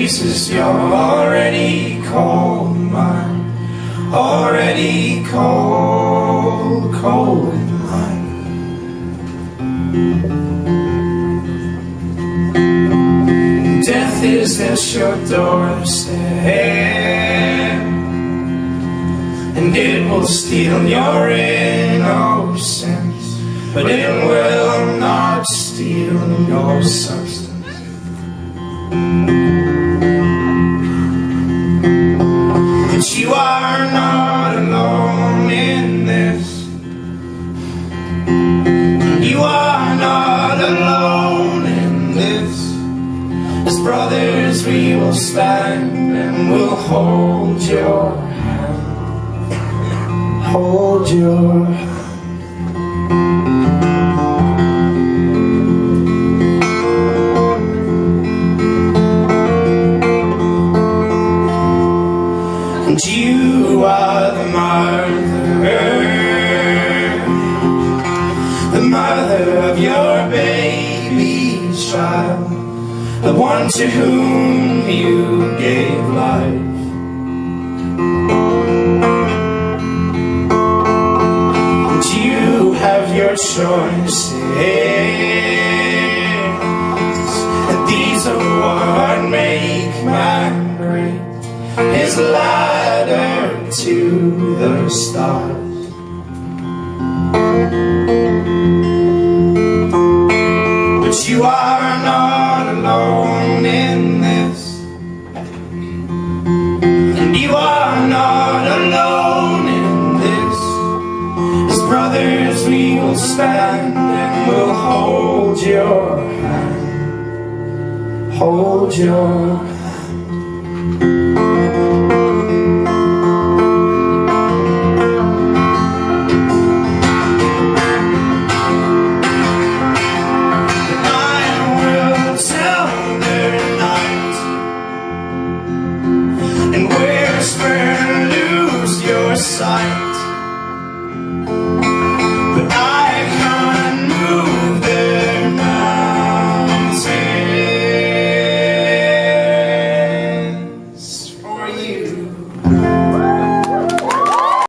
Jesus, you're already called mine, already called mine. Death is at your doorstep, and it will steal your innocence, but it will not steal your substance. But you are not alone in this. You are not alone in this. As brothers we will stand and we'll hold your hand, hold your hand. And you are the mother of your baby child, the one to whom you gave life. And you have your choices, and these are what make man great, his ladder to the stars. But you are not alone in this, and you are not alone in this. As brothers we will stand and we'll hold your hand, hold your hand.